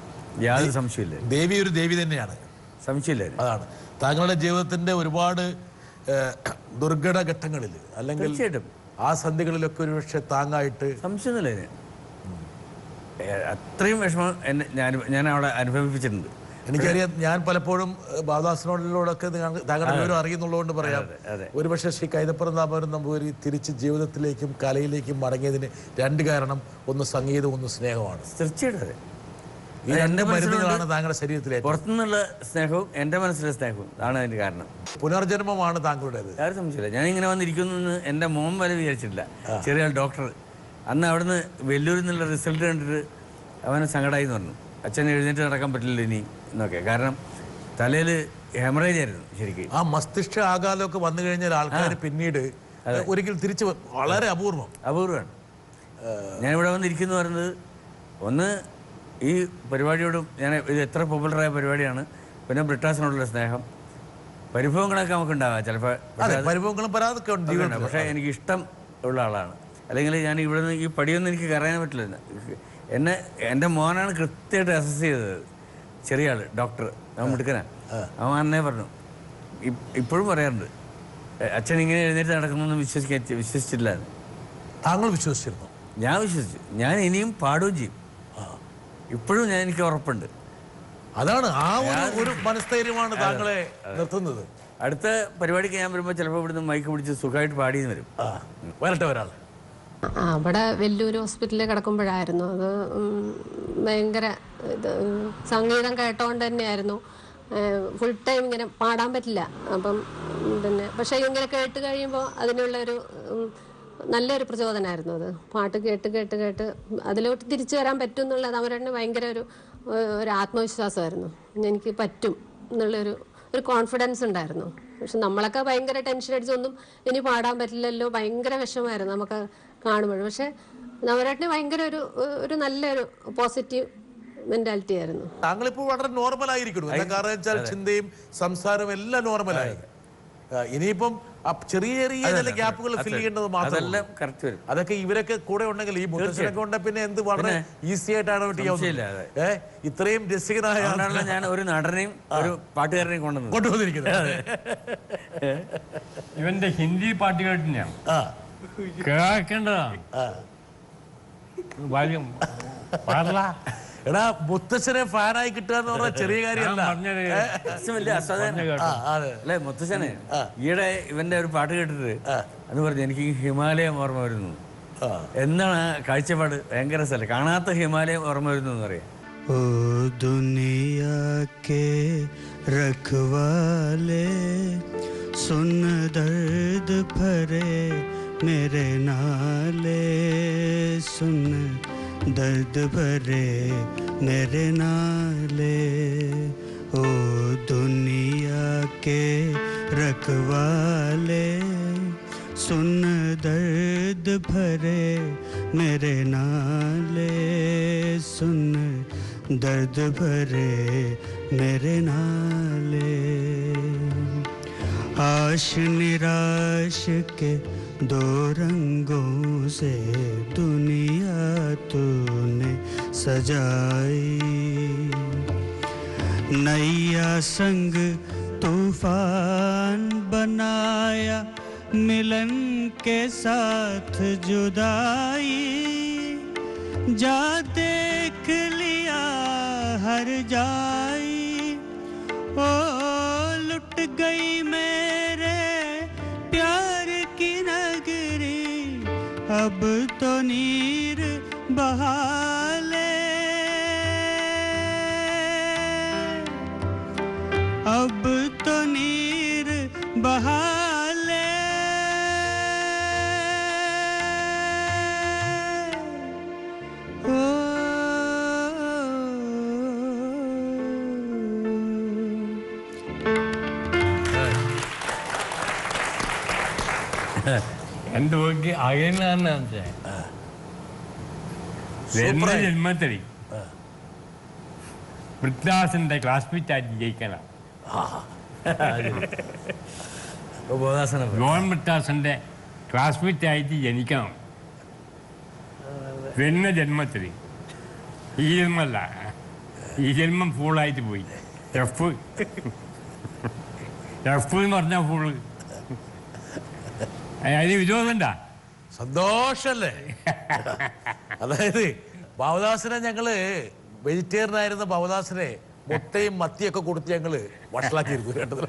യാതൊരു സംശയമില്ല. ദേവി ഒരു ദേവി തന്നെയാണ്, സംശയമില്ല. അതാണ് താങ്കളുടെ ജീവിതത്തിൻ്റെ ഒരുപാട് ദുർഘട ഘട്ടങ്ങളിൽ അല്ലെങ്കിൽ തീർച്ചയായിട്ടും ആ സന്ധികളിലൊക്കെ ഒരു പക്ഷേ താങ്ങായിട്ട്. സംശയമൊന്നുമില്ല. അത്രയും വിഷമം ഞാൻ അവിടെ അനുഭവിപ്പിച്ചിട്ടുണ്ട്. എനിക്കറിയാം. ഞാൻ പലപ്പോഴും ബാബുദാസിനോടിലൂടെയൊക്കെ താങ്കളുടെ വിവരം അറിയുന്നുള്ളതുകൊണ്ട് പറയാം. ഒരുപക്ഷെ ശ്രീ കൈതപ്പുറം ദാമോദരൻ നമ്പൂതിരി തിരിച്ച് ജീവിതത്തിലേക്കും കലയിലേക്കും മടങ്ങിയതിന് രണ്ട് കാരണം, ഒന്ന് സംഗീതം, ഒന്ന് സ്നേഹമാണ്. തീർച്ചയായിട്ടും ഈ രണ്ട് മരുന്നുകളാണ് താങ്കളുടെ ശരീരത്തിലെ. പുറത്തുനിന്നുള്ള സ്നേഹവും എൻ്റെ മനസ്സിലെ സ്നേഹവും ആണ് അതിൻ്റെ കാരണം. പുനർജന്മമാണ് താങ്കളുടേത്, ആരും സംശയമില്ല. ഞാനിങ്ങനെ വന്നിരിക്കുന്നു എൻ്റെ മോൻ വരെ വിചാരിച്ചിട്ടില്ല. ചെറിയ ഡോക്ടർ അന്ന് അവിടുന്ന് വെല്ലൂരിൽ നിന്നുള്ള റിസൾട്ട് കണ്ടിട്ട് അവന് സങ്കടമായി എന്ന് പറഞ്ഞു. അച്ഛൻ എഴുന്നേറ്റ് നടക്കാൻ പറ്റില്ല ഇനി എന്നൊക്കെ. കാരണം തലയിൽ ഹെമറേജ് ആയിരുന്നു ശരിക്കും. ആ മസ്തിഷ്ക ആഘാതമൊക്കെ വന്നു കഴിഞ്ഞാൽ ആൾക്കാർ പിന്നീട് ഒരിക്കലും തിരിച്ച് വളരെ അപൂർവമാണ്. ഞാനിവിടെ വന്നിരിക്കുന്നു പറയുന്നത് ഒന്ന് ഈ പരിപാടിയോടും ഞാൻ ഇത് എത്ര പോപ്പുലറായ പരിപാടിയാണ്, പിന്നെ ബ്രിട്ടാസിനോടുള്ള സ്നേഹം, പരിഭവങ്ങളൊക്കെ നമുക്ക് ഉണ്ടാകാം ചിലപ്പോൾ, പരിഭവങ്ങളും പരാതൊക്കെ ഉണ്ട്, പക്ഷേ എനിക്ക് ഇഷ്ടം ഉള്ള ആളാണ്. അല്ലെങ്കിൽ ഞാൻ ഇവിടെ നിന്ന് ഈ പടിയൊന്നും എനിക്ക് കയറാൻ പറ്റില്ല. എൻ്റെ മോനാണ് കൃത്യമായിട്ട് അസസ് ചെയ്തത്. ചെറിയ ആൾ ഡോക്ടർ, അവൻ മിടുക്കനാണ്. അവൻ അന്നേ പറഞ്ഞു, ഇപ്പോഴും പറയാറുണ്ട്, അച്ഛൻ ഇങ്ങനെ എഴുന്നേറ്റ് നടക്കുന്നൊന്നും വിശ്വസിച്ചില്ല. താങ്കൾ വിശ്വസിച്ചിരുന്നു? ഞാൻ വിശ്വസിച്ചു. ഞാൻ ഇനിയും പാടുകയും ചെയ്യും. ഇപ്പോഴും എനിക്ക് ഉറപ്പുണ്ട്. അതാണ് ആ ഒരു മനസ്ഥൈര്യമാണ് താങ്കളെ നിർത്തുന്നത്. അടുത്ത പരിപാടിക്ക് ഞാൻ വരുമ്പോൾ ചിലപ്പോൾ ഇവിടുന്ന് മൈക്ക് പിടിച്ച് സുഖമായിട്ട് പാടിയെന്ന് വരും. വരട്ടെ ഒരാൾ. അവിടെ വെല്ലൂർ ഹോസ്പിറ്റലിൽ കിടക്കുമ്പോഴായിരുന്നു അത്. ഭയങ്കര ഇത് സംഗീതം കേട്ടോണ്ട് തന്നെയായിരുന്നു. ഫുൾ ടൈം ഇങ്ങനെ പാടാൻ പറ്റില്ല. അപ്പം പിന്നെ പക്ഷേ ഇങ്ങനെ കേട്ട് കഴിയുമ്പോൾ അതിനുള്ളൊരു നല്ലൊരു പ്രചോദനമായിരുന്നു അത്. പാട്ട് കേട്ട് കേട്ട് കേട്ട് അതിലോട്ട് തിരിച്ചു വരാൻ പറ്റും എന്നുള്ളത് അവരുടെ ഭയങ്കര ഒരു ആത്മവിശ്വാസമായിരുന്നു. എനിക്ക് പറ്റും എന്നുള്ളൊരു കോൺഫിഡൻസ് ഉണ്ടായിരുന്നു. പക്ഷെ നമ്മളൊക്കെ ഭയങ്കര ടെൻഷൻ അടിച്ചൊന്നും ഇനി പാടാൻ പറ്റില്ലല്ലോ, ഭയങ്കര വിഷമമായിരുന്നു നമുക്ക് കാണുമ്പോഴും. പക്ഷെ നവരാട്ടിന് ഭയങ്കര ഒരു നല്ലൊരു പോസിറ്റീവ് മെന്റാലിറ്റി ആയിരുന്നു. താങ്കളിപ്പോൾ വളരെ നോർമൽ ആയിരിക്കണം. കാരണം വെച്ചാൽ ചിന്തയും സംസാരവും എല്ലാം നോർമലായി. ഇനിയിപ്പം ചെറിയ ചെറിയ ചില ഗ്യാപ്പുകൾ ഫിൽ ചെയ്യേണ്ടത് മാത്രമല്ല. അതൊക്കെ ഇവരൊക്കെ കൂടെ ഉണ്ടെങ്കിൽ, ഈ മുത്തശ്ശനൊക്കെ ഉണ്ട്, പിന്നെ എന്ത് വളരെ ഈസി ആയിട്ടാണ് ഇത്രയും രസികനായ ഞാൻ ഒരു നടനെയും ഒരു പാട്ടുകാരനെയും കൊണ്ടുവന്നിരിക്കുന്നത്. ഇവന്റെ ഹിന്ദി പാട്ട് കേട്ടിനാ കേൾക്കേണ്ടതാണ്. എടാ, മുത്തശ്ശനെ ഫാനായി കിട്ടുക എന്ന് പറഞ്ഞാൽ ചെറിയ കാര്യമല്ല. അല്ലെ മുത്തശ്ശനെ ഈയിടെ ഇവന്റെ ഒരു പാട്ട് കേട്ടിട്ട് അത് പറഞ്ഞു, എനിക്ക് ഹിമാലയം ഓർമ്മ വരുന്നു. എന്താണ് കാഴ്ചപ്പാട്? ഭയങ്കര സ്ഥലം കാണാത്ത ഹിമാലയം ഓർമ്മ വരുന്നു എന്ന് പറയാം. ഓ ദുനിയാ കെ രഖ്വാലേ സുൻ ദർദ് ഭരേ मेरे नाले सुन दर्द भरे मेरे नाले ओ दुनिया के रखवाले सुन दर्द भरे मेरे नाले सुन दर्द भरे मेरे नाले आश निराश के दो रंगों से दुनिया तूने सजाई नैया संग तूफान बनाया मिलन के साथ जुदाई जा देख लिया हर जाई ओ लुट गई मेरे प्यार की नगरी अब तो नीर बहाले अब तो नीर बहाले എന്റെ നോക്കി അകന്നാന്ന് ജന്മത്തിൽ വൃദ്ധാസന്റെ ക്ലാസ്മേറ്റ് ആയിട്ട് ജയിക്കണം. ജോൺ വൃദ്ധാസന്റെ ക്ലാസ്മേറ്റ് ആയിട്ട് ജനിക്കണം. വരുന്ന ജന്മത്തിൽ ഈ ജന്മല്ല, ഈ ജന്മം ഫുള്ളായിട്ട് പോയി. എഫ് എന്ന് പറഞ്ഞാൽ ഫുള്ള്. അതിന് വിരോധമുണ്ടാ? സന്തോഷല്ലേ? അതായത് ഭവദാസനെ ഞങ്ങള് വെജിറ്റേറിയൻ ആയിരുന്ന ഭവദാസനെ മുട്ടയും മത്തിയൊക്കെ കൊടുത്ത് ഞങ്ങള് വഷളാക്കിയിരുന്നു. കേട്ടത്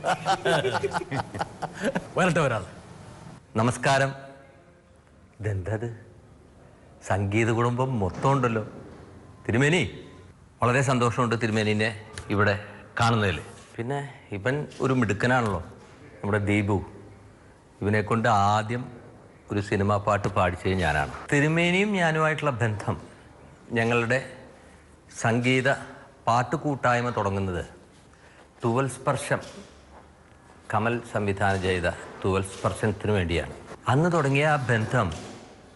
വരട്ടെ ഒരാൾ. നമസ്കാരം. ഇതെന്തത് സംഗീത കുടുംബം മൊത്തം ഉണ്ടല്ലോ. തിരുമേനി, വളരെ സന്തോഷമുണ്ട് തിരുമേനിനെ ഇവിടെ കാണുന്നതിൽ. പിന്നെ ഇവൻ ഒരു മിടുക്കനാണല്ലോ, നമ്മുടെ ദീപു. ഇവനെ കൊണ്ട് ആദ്യം ഒരു സിനിമാ പാട്ട് പാടിച്ചത് ഞാനാണ്. തിരുമേനിയും ഞാനുമായിട്ടുള്ള ബന്ധം, ഞങ്ങളുടെ സംഗീത പാട്ട് കൂട്ടായ്മ തുടങ്ങുന്നത് തൂവൽ സ്പർശം കമൽ സംവിധാനം ചെയ്ത തൂവൽ സ്പർശനത്തിന് വേണ്ടിയാണ്. അന്ന് തുടങ്ങിയ ആ ബന്ധം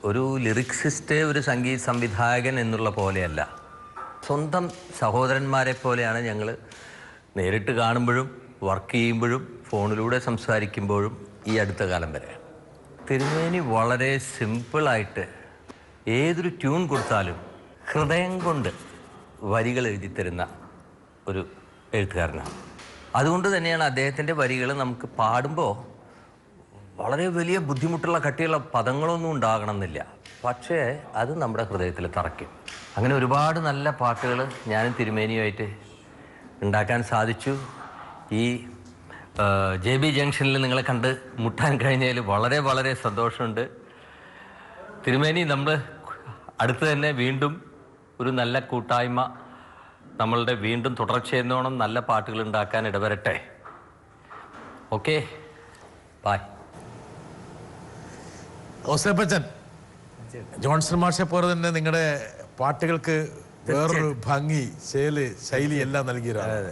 ഒരു ലിറിക്സിസ്റ്റ്, ഒരു സംഗീത സംവിധായകൻ എന്നുള്ള പോലെയല്ല. സ്വന്തം സഹോദരന്മാരെ പോലെയാണ് ഞങ്ങൾ നേരിട്ട് കാണുമ്പോഴും വർക്ക് ചെയ്യുമ്പോഴും ഫോണിലൂടെ സംസാരിക്കുമ്പോഴും ഈ അടുത്ത കാലം വരെ. തിരുമേനി വളരെ സിമ്പിളായിട്ട് ഏതൊരു ട്യൂൺ കൊടുത്താലും ഹൃദയം കൊണ്ട് വരികൾ എഴുതിത്തരുന്ന ഒരു എഴുത്തുകാരനാണ്. അതുകൊണ്ട് തന്നെയാണ് അദ്ദേഹത്തിൻ്റെ വരികൾ നമുക്ക് പാടുമ്പോൾ വളരെ വലിയ ബുദ്ധിമുട്ടുള്ള കട്ടിയുള്ള പദങ്ങളൊന്നും ഉണ്ടാകണമെന്നില്ല, പക്ഷേ അത് നമ്മുടെ ഹൃദയത്തിൽ തറയ്ക്കും. അങ്ങനെ ഒരുപാട് നല്ല പാട്ടുകൾ ഞാനും തിരുമേനിയുമായിട്ട് ഉണ്ടാക്കാൻ സാധിച്ചു. ഈ JB ജംഗ്ഷനിൽ നിങ്ങളെ കണ്ട് മുട്ടാൻ കഴിഞ്ഞതിൽ വളരെ വളരെ സന്തോഷമുണ്ട്. തിരുമേനി, നമ്മൾ അടുത്ത് തന്നെ വീണ്ടും ഒരു നല്ല കൂട്ടായ്മ നമ്മളുടെ വീണ്ടും തുടർച്ചയെന്നോണം നല്ല പാട്ടുകൾ ഉണ്ടാക്കാൻ ഇടവരട്ടെ. Okay, bye. ഔസേപ്പച്ചൻ, ജോൺസൺ മാഷെ പോലെ തന്നെ നിങ്ങളുടെ പാട്ടുകൾക്ക് വേറൊരു ഭംഗി, ശൈലി എല്ലാം നൽകിയൊരാളാണ്.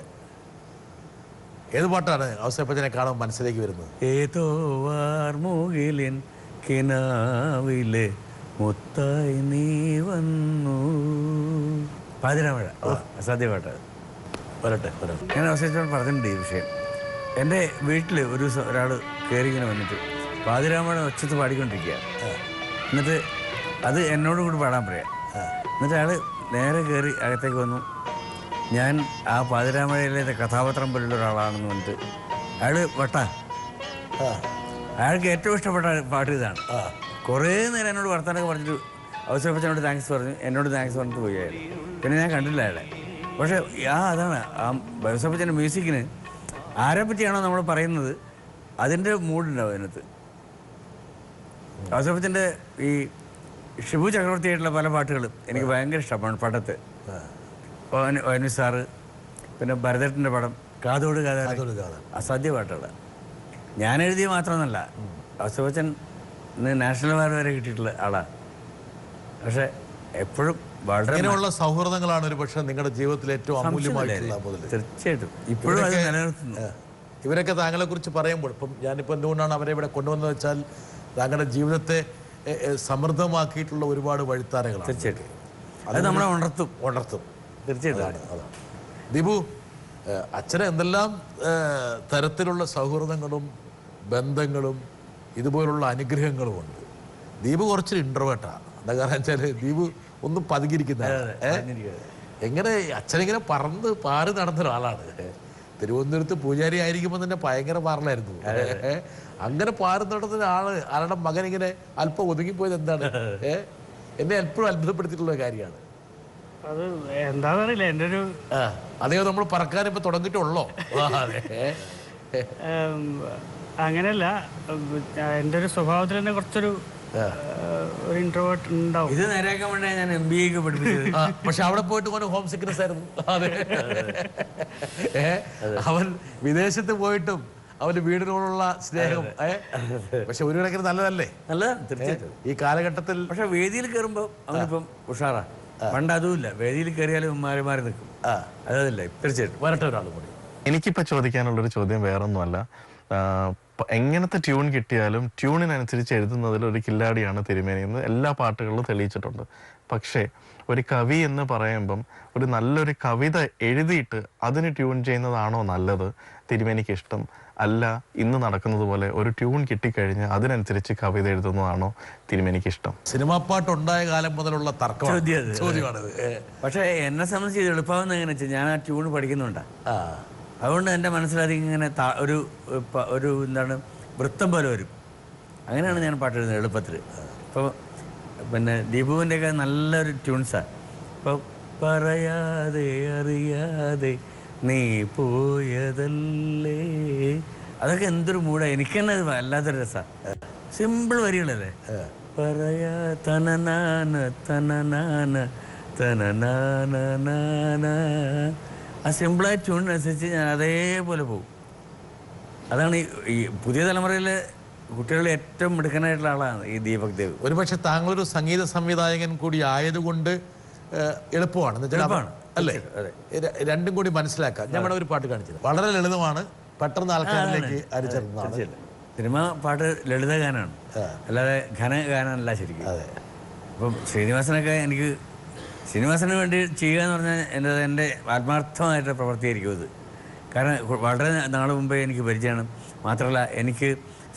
ഏത് പാട്ടാണ് ഔസേപ്പച്ചനെ കാണുമ്പോൾ മനസ്സിലേക്ക് വരുന്നത്? ഏതോ വാർമുകിലിൻ കിനാവിലെ മുത്തായി നീ വന്നു. പാതിരാമഴ, അസാധ്യ പാട്ടാണ്. വരട്ടെ. ഞാൻ അവസാനിച്ചോട് പറഞ്ഞിട്ടുണ്ട് ഈ വിഷയം. എൻ്റെ വീട്ടിൽ ഒരു ദിവസം ഒരാൾ കയറി ഇങ്ങനെ വന്നിട്ട് പാതിരാമഴ ഒച്ചത്ത് പാടിക്കൊണ്ടിരിക്കുക. എന്നിട്ട് അത് എന്നോട് കൂടി പാടാൻ പറയാം. എന്നിട്ട് അയാൾ നേരെ കയറി അകത്തേക്ക് വന്നു. ഞാൻ ആ പാതിരാമഴയിലെ കഥാപാത്രം പോലുള്ള ഒരാളാണെന്ന് പറഞ്ഞിട്ട് അയാൾ അയാൾക്ക് ഏറ്റവും ഇഷ്ടപ്പെട്ട പാട്ട് ഇതാണ്. കുറേ നേരം എന്നോട് വർത്താനൊക്കെ പറഞ്ഞിട്ട് ഔസേപ്പച്ചനോട് താങ്ക്സ് പറഞ്ഞു, എന്നോട് താങ്ക്സ് പറഞ്ഞിട്ട് പോയി അയാൾ. പിന്നെ ഞാൻ കണ്ടില്ല അയാളെ. പക്ഷേ അതാണ് ആ ഔസേപ്പച്ചൻ്റെ മ്യൂസിക്കിന് ആരെ പറ്റിയാണോ നമ്മൾ പറയുന്നത് അതിൻ്റെ മൂഡുണ്ടാവും അതിനകത്ത്. ഔസേപ്പച്ചൻ്റെ ഈ ഷിബു ചക്രവർത്തിയായിട്ടുള്ള പല പാട്ടുകളും എനിക്ക് ഭയങ്കര ഇഷ്ടമാണ്. പടത്ത് ONV സാറ്, പിന്നെ ഭരതേട്ടൻ്റെ പടം കാതോട് കാതോട് അസാധ്യ പാട്ടുകൾ. ഞാൻ എഴുതിയ മാത്രമൊന്നുമല്ല, ഔസേപ്പച്ചൻ നാഷണൽ അവാർഡ് വരെ കിട്ടിയിട്ടുള്ള ആളാണ്. പക്ഷെ എപ്പോഴും വളരെ സൗഹൃദങ്ങളാണ് ഒരു പക്ഷേ നിങ്ങളുടെ ജീവിതത്തിൽ ഏറ്റവും അമൂല്യമായിട്ടുള്ള. തീർച്ചയായിട്ടും ഇപ്പോഴും അത് നിലനിർത്തുന്നു. ഇവരൊക്കെ താങ്കളെ കുറിച്ച് പറയുമ്പോൾ ഇപ്പം ഞാനിപ്പോൾ എന്തുകൊണ്ടാണ് അവരെ ഇവിടെ കൊണ്ടുവന്നത് വെച്ചാൽ താങ്കളുടെ ജീവിതത്തെ സമൃദ്ധമാക്കിയിട്ടുള്ള ഒരുപാട് വഴിത്താരകളാണ്. തീർച്ചയായിട്ടും അത് നമ്മളെ ഉണർത്തും. തീർച്ചയായിട്ടും. ദീപു, അച്ഛനെ എന്തെല്ലാം തരത്തിലുള്ള സൗഹൃദങ്ങളും ബന്ധങ്ങളും ഇതുപോലുള്ള അനുഗ്രഹങ്ങളുമുണ്ട്. ദീപു കുറച്ചൊരു ഇൻട്രോവേർട്ടാണ്. എന്താ കാരണം വെച്ചാൽ ദീപു ഒന്നും പതുങ്ങിയിരിക്കുന്ന എങ്ങനെ അച്ഛനിങ്ങനെ പാറി നടന്ന ഒരാളാണ്. തിരുവനന്തപുരത്ത് പൂജാരി ആയിരിക്കുമ്പോൾ തന്നെ ഭയങ്കര പാറലായിരുന്നു. അങ്ങനെ പാറി നടന്ന ആളുടെ മകൻ ഇങ്ങനെ അല്പം ഒതുങ്ങിപ്പോയത് എന്താണ് എന്നെ എപ്പോഴും അത്ഭുതപ്പെടുത്തിയിട്ടുള്ള കാര്യമാണ്. അത് എന്താണെന്നറിയില്ല, എൻ്റെ ഒരു അതേ നമ്മൾ പറക്കാൻ ഇപ്പൊ തുടങ്ങിയിട്ടുള്ളോ? അങ്ങനെയല്ല, എൻ്റെ ഒരു സ്വഭാവത്തിൽ തന്നെ കുറച്ചൊരു ഇൻട്രോവേർട്ട് ഉണ്ടാവും. ഇത് നേരെയാക്കാൻ വേണ്ടി ഞാൻ MBA പഠിപ്പിച്ചത്. പക്ഷെ അവിടെ പോയിട്ട് കൊണ്ട് ഹോം സിക്നസ് ആയിരുന്നു. അതെ, അവൻ വിദേശത്ത് പോയിട്ടും അവന് വീടിനോടുള്ള സ്നേഹം. പക്ഷെ ഒരു കണക്കിന് നല്ലതല്ലേ? നല്ലതാണ് തീർച്ചയായിട്ടും ഈ കാലഘട്ടത്തിൽ. പക്ഷെ വേദിയിൽ കയറുമ്പോൾ അവനിപ്പം ഉഷാറാ. പണ്ട് അതുമില്ല, വേദിയിൽ കയറിയാലും മാറി നിൽക്കും. അതല്ല, തീർച്ചയായിട്ടും വരട്ടെ ഒരാൾ കൂടി. എനിക്കിപ്പോൾ ചോദിക്കാനുള്ളൊരു ചോദ്യം വേറൊന്നുമല്ല. എങ്ങനത്തെ ട്യൂൺ കിട്ടിയാലും ട്യൂണിനനുസരിച്ച് എഴുതുന്നതിൽ ഒരു കില്ലാടിയാണ് തിരുമേനി എന്ന് എല്ലാ പാട്ടുകളിലും തെളിയിച്ചിട്ടുണ്ട്. പക്ഷേ ഒരു കവി എന്ന് പറയുമ്പം ഒരു നല്ലൊരു കവിത എഴുതിയിട്ട് അതിന് ട്യൂൺ ചെയ്യുന്നതാണോ നല്ലത് തിരുമേനിക്ക് ഇഷ്ടം? അല്ല, ഇന്ന് നടക്കുന്നത് പോലെ ഒരു ട്യൂൺ കിട്ടിക്കഴിഞ്ഞ് അതിനനുസരിച്ച് കവിത എഴുതുന്നതാണോ തിരുമേനിക്ക് ഇഷ്ടം? സിനിമാ പാട്ടുണ്ടായ കാലം മുതലുള്ള ചോദ്യമാണിത്. പക്ഷേ എന്നെ സംബന്ധിച്ച് ഇത് എളുപ്പമാകുന്ന എങ്ങനെ വെച്ചാൽ ഞാൻ ആ ട്യൂൺ പഠിക്കുന്നുണ്ടാ. അതുകൊണ്ട് എൻ്റെ മനസ്സിലതിങ്ങനെ ഒരു എന്താണ് വൃത്തം പോലെ വരും. അങ്ങനെയാണ് ഞാൻ പാട്ട് എഴുതുന്നത് എളുപ്പത്തിൽ. ഇപ്പോൾ പിന്നെ ദീപുവിൻ്റെയൊക്കെ നല്ലൊരു ട്യൂൺസാണ്. ഇപ്പോൾ പറയാതെ അറിയാതെ നീ പോയതല്ലേ, അതൊക്കെ എന്തൊരു മൂടാണ്. എനിക്ക് തന്നെ അത് വല്ലാത്തൊരു രസമാണ്. സിമ്പിൾ വരികളല്ലേ. പറയാ തനനാന തനനാന തനനാന, ആ സിമ്പിളായ ട്യൂണിനനുസരിച്ച് ഞാൻ അതേപോലെ പോകും. അതാണ് ഈ പുതിയ തലമുറയിലെ കുട്ടികളിൽ ഏറ്റവും മിടുക്കനായിട്ടുള്ള ആളാണ് ഈ ദീപക് ദേവ്. ഒരുപക്ഷെ താങ്കളൊരു സംഗീത സംവിധായകൻ കൂടി ആയതുകൊണ്ട് എളുപ്പമാണ്. അല്ലേ? രണ്ടും കൂടി മനസ്സിലാക്കാം. ഞാൻ വേണം ഒരു പാട്ട് കാണിച്ചത്. വളരെ ലളിതമാണ്, പെട്ടെന്ന് ആൾക്കാരിലേക്ക് അരിച്ചെടുക്കുന്നതാണ്. സിനിമ പാട്ട് ലളിതഗാനമാണ്, അല്ലാതെ ഘനഗാനമല്ല ശരിക്കും. അപ്പം ശ്രീനിവാസന് വേണ്ടി ചെയ്യുക എന്ന് പറഞ്ഞാൽ എൻ്റെ ആത്മാർത്ഥമായിട്ട് പ്രവൃത്തിയായിരിക്കും ഇത്. കാരണം വളരെ നാൾ മുമ്പേ എനിക്ക് പരിചയമാണ്. മാത്രമല്ല എനിക്ക്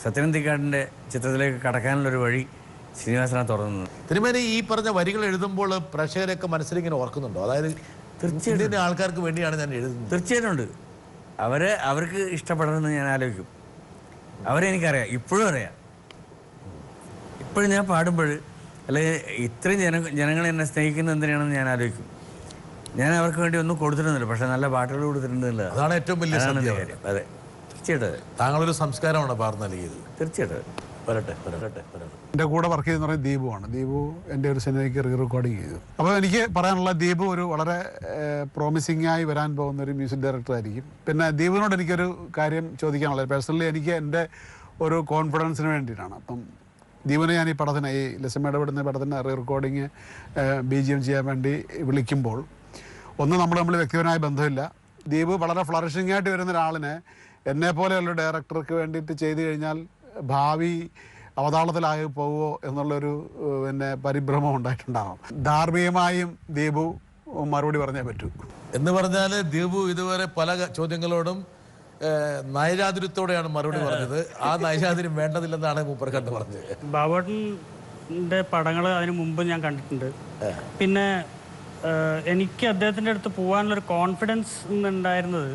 സത്യനന്ദിക്കാടിൻ്റെ ചിത്രത്തിലേക്ക് കടക്കാനുള്ളൊരു വഴി ശ്രീനിവാസനാണ് തുറന്നത്. തിരുമേനി ഈ പറഞ്ഞ വരികൾ എഴുതുമ്പോൾ പ്രേക്ഷകരൊക്കെ മനസ്സിലിങ്ങനെ ഓർക്കുന്നുണ്ടോ? അതായത് തീർച്ചയായിട്ടും ആൾക്കാർക്ക് വേണ്ടിയാണ് ഞാൻ എഴുതുന്നത്. തീർച്ചയായിട്ടും ഉണ്ട്. അവർക്ക് ഇഷ്ടപ്പെടണമെന്ന് ഞാൻ ആലോചിക്കും. അവരെനിക്കറിയാം, ഇപ്പോഴും അറിയാം. ഇപ്പോഴും ഞാൻ പാടുമ്പോൾ അല്ലെങ്കിൽ ഇത്രയും ജനങ്ങൾ എന്നെ സ്നേഹിക്കുന്നത് എന്തിനാണെന്ന് ഞാൻ ആലോചിക്കും. ഞാൻ അവർക്ക് വേണ്ടി ഒന്നും കൊടുത്തിരുന്നില്ല, പക്ഷെ നല്ല പാട്ടുകൾ കൊടുത്തിട്ടുണ്ടല്ലോ. അതാണ് ഏറ്റവും വലിയ കാര്യം. അതെ, തീർച്ചയായിട്ടും. താങ്കളൊരു സംസ്കാരമാണ് പകർന്നു നൽകിയത്. തീർച്ചയായിട്ടും. വരട്ടെ. എൻ്റെ കൂടെ വർക്ക് ചെയ്യുന്ന പറയുന്നത് ദീപുവാണ്. ദീപു എൻ്റെ ഒരു സിനിമയ്ക്ക് റീറെക്കോർഡിങ് ചെയ്തു. അപ്പോൾ എനിക്ക് പറയാനുള്ള, ദീപു ഒരു വളരെ പ്രോമിസിംഗ് ആയി വരാൻ പോകുന്ന ഒരു മ്യൂസിക് ഡയറക്ടർ ആയിരിക്കും. പിന്നെ ദീപുവിനോട് എനിക്കൊരു കാര്യം ചോദിക്കാനുള്ളത്, പേഴ്സണലി എനിക്ക് എൻ്റെ ഒരു കോൺഫിഡൻസിന് വേണ്ടിയിട്ടാണ്. അപ്പം ദീപുവിനെ ഞാൻ ഈ പടത്തിന്, ഈ ലിസമ്മയുടെ വിടുന്ന പടത്തിന് റീറെക്കോർഡിങ് BGM ചെയ്യാൻ വേണ്ടി വിളിക്കുമ്പോൾ ഒന്ന് നമ്മൾ വ്യക്തിപരമായ ബന്ധമില്ല. ദീപു വളരെ ഫ്ലറിഷിംഗ് ആയിട്ട് വരുന്ന ഒരാളിനെ എന്നെപ്പോലെയുള്ള ഡയറക്ടർക്ക് വേണ്ടിയിട്ട് ചെയ്തു കഴിഞ്ഞാൽ ഭാവി അവതാളത്തിലായി പോവോ എന്നുള്ളൊരു പരിഭ്രമം ഉണ്ടായിട്ടുണ്ടാകും. ധാർമ്മികമായും ദീപു മറുപടി പറഞ്ഞേ പറ്റൂ. എന്ന് പറഞ്ഞാൽ ദീപു ഇതുവരെ പല ചോദ്യങ്ങളോടും നയചാതുര്യത്തോടെയാണ് മറുപടി പറഞ്ഞത്. ആ നയചാതുര്യം വേണ്ടതില്ലെന്നാണ് മൂപ്പർ കണ്ടു പറഞ്ഞത്. ബാബുവേട്ടൻ്റെ പടങ്ങൾ അതിന് മുമ്പ് ഞാൻ കണ്ടിട്ടുണ്ട്. പിന്നെ എനിക്ക് അദ്ദേഹത്തിൻ്റെ അടുത്ത് പോകാനുള്ളൊരു കോൺഫിഡൻസ് ഉണ്ടായിരുന്നത്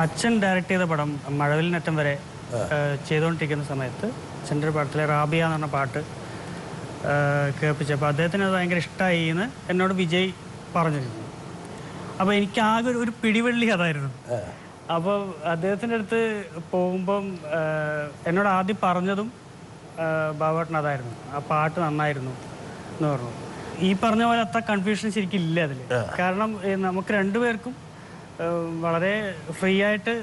അച്ഛൻ ഡയറക്റ്റ് ചെയ്ത പടം മഴവിലിനറ്റം വരെ ചെയ്തുകൊണ്ടിരിക്കുന്ന സമയത്ത് അച്ഛൻ്റെ ഒരു പടത്തിലെ റാബിയ എന്ന് പറഞ്ഞ പാട്ട് കേൾപ്പിച്ചപ്പോൾ അദ്ദേഹത്തിന് അത് ഭയങ്കര ഇഷ്ടമായി എന്ന് എന്നോട് വിജയ് പറഞ്ഞിരുന്നു. അപ്പോൾ എനിക്ക് ആകെ ഒരു പിടിവള്ളി അതായിരുന്നു. അപ്പോൾ അദ്ദേഹത്തിൻ്റെ അടുത്ത് പോകുമ്പം എന്നോട് ആദ്യം പറഞ്ഞതും ബാബുവേട്ടൻ അതായിരുന്നു, ആ പാട്ട് നന്നായിരുന്നു എന്ന് പറഞ്ഞു. ഈ പറഞ്ഞ പോലെ അത്ര കൺഫ്യൂഷൻ ശരിക്കും ഇല്ല അതിൽ. കാരണം നമുക്ക് രണ്ടുപേർക്കും വളരെ ഫ്രീ ആയിട്ട്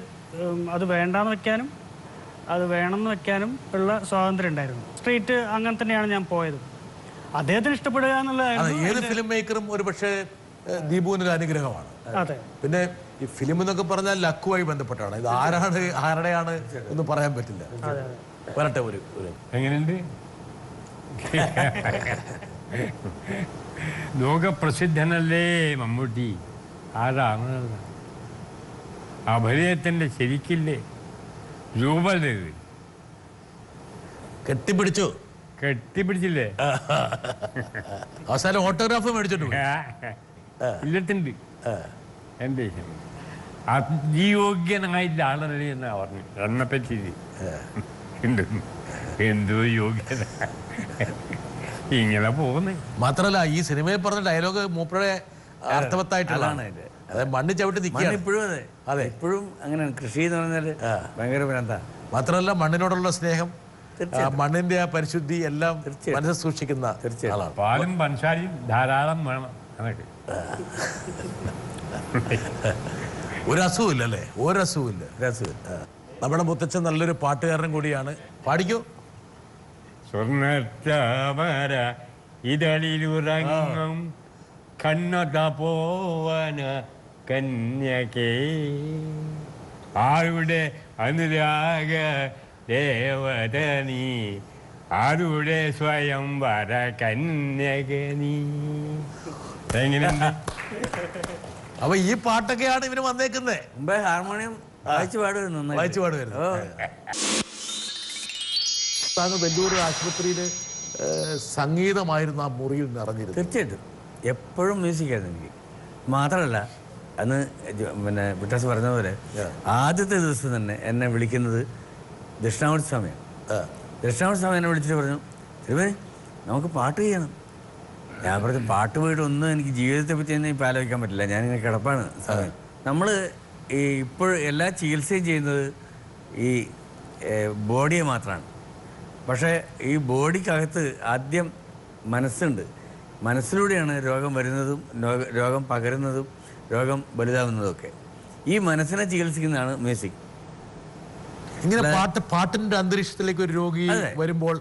അത് വേണ്ടാന്ന് വെക്കാനും അത് വേണമെന്ന് വെക്കാനും ഉള്ള സ്വാതന്ത്ര്യം ഉണ്ടായിരുന്നു. സ്ട്രീറ്റ് അങ്ങനെ തന്നെയാണ് ഞാൻ പോയത്. അദ്ദേഹത്തിന് ഇഷ്ടപ്പെടുക എന്നുള്ളതായിരുന്നു. ഏത് ഫിലിം മേക്കറും ഒരു പക്ഷേ ദീപുവിനൊരു അനുഗ്രഹമാണ്. അതെ. പിന്നെ ഈ ഫിലിം എന്നൊക്കെ പറഞ്ഞാൽ ലക്കുമായി ബന്ധപ്പെട്ടാണ്. ഇത് ആരുടെയാണ് എന്ന് പറയാൻ പറ്റില്ല. വരട്ടെ. ഒരു എങ്ങനെയുണ്ട്? ലോകപ്രസിദ്ധനല്ലേ മമ്മൂട്ടി? ആരാണ് അഭിനയത്തിന്റെ ശരിക്കില്ലേ രൂപത്? കെട്ടിപ്പിടിച്ചില്ലേ? അവസാനം ഓട്ടോഗ്രാഫ് മേടിച്ചിട്ടു ഇല്ലത്തുണ്ട്. എന്റെ അതിയോഗ്യനായില്ല ആളല്ലേ എന്നാ പറഞ്ഞു. എന്നെ പറ്റി എന്തോ യോഗ്യത ഇങ്ങനെ പോകുന്നേ. മാത്രല്ല ഈ സിനിമയിൽ പറഞ്ഞ ഡയലോഗ് മൂപ്പരുടെ അർത്ഥവത്തായിട്ടുള്ളതാണ്. അതായത് മണ്ണ് ചവിട്ടി നിൽക്കുകയാണ് ഇപ്പോഴും. അതെ, ഇപ്പോഴും അങ്ങനെയാണ്. കൃഷി എന്ന് പറഞ്ഞാൽ ഭയങ്കര ഭ്രാന്ത. മാത്രമല്ല മണ്ണിനോടുള്ള സ്നേഹം, മണ്ണിന്റെ ആ പരിശുദ്ധി എല്ലാം മനസ്സിൽ സൂക്ഷിക്കുന്ന ആളാണ്. പാലും പഞ്ചസാരയും ധാരാളം വേണം. അതൊക്കെ ഒരു അസുഖമില്ല അല്ലേ? ഒരസുഖമില്ല. നമ്മുടെ മുത്തച്ഛൻ നല്ലൊരു പാട്ടുകാരനും കൂടിയാണ്. പാടിക്കോ. സ്വർണ്ണത്താമര ഇതളിലുറങ്ങും കണ്ണത പോവന കന്യകേ ആരുടെ അനുരാഗ ദേവത നീ, ആരുടെ സ്വയം വര കന്യക നീ. എങ്ങനെയുണ്ട്? അപ്പൊ ഈ പാട്ടൊക്കെയാണ് ഇവന് വന്നേക്കുന്നത്. മുമ്പേ ഹാർമോണിയം വായിച്ചു പാടുമായിരുന്നു. താങ്കൾ വെല്ലൂർ ആശുപത്രിയിൽ സംഗീതമായിരുന്നു ആ മുറിയിൽ നിറഞ്ഞിരുന്നു. തീർച്ചയായിട്ടും എപ്പോഴും മ്യൂസിക്കായിരുന്നു എനിക്ക്. മാത്രമല്ല അന്ന് പിന്നെ വിട്ടാസ് പറഞ്ഞ പോലെ ആദ്യത്തെ ദിവസം തന്നെ എന്നെ വിളിക്കുന്നത് ദക്ഷിണാമൂർത്തി സ്വാമിയാണ്. ദക്ഷിണാമൂർത്തി സ്വാമി എന്നെ വിളിച്ചിട്ട് പറഞ്ഞു, തിരുമേനി നമുക്ക് പാട്ട് ചെയ്യണം. ഞാൻ പറഞ്ഞു പാട്ട് പോയിട്ട് ഒന്നും എനിക്ക് ജീവിതത്തെ പറ്റി തന്നെ ഇപ്പം ആലോചിക്കാൻ പറ്റില്ല, ഞാനിങ്ങനെ കിടപ്പാണ് സമയം. നമ്മൾ ഈ ഇപ്പോൾ എല്ലാ ചികിത്സയും ചെയ്യുന്നത് ഈ ബോഡിയെ മാത്രമാണ്. പക്ഷേ ഈ ബോഡിക്കകത്ത് ആദ്യം മനസ്സുണ്ട്. മനസ്സിലൂടെയാണ് രോഗം വരുന്നതും രോഗം പകരുന്നതും രോഗം വലുതാവുന്നതൊക്കെ. ഈ മനസ്സിനെ ചികിത്സിക്കുന്നതാണ് മ്യൂസിക്. ഇങ്ങനെ പാട്ടിന്റെ അന്തരീക്ഷത്തിലേക്ക് ഒരു രോഗി വരുമ്പോൾ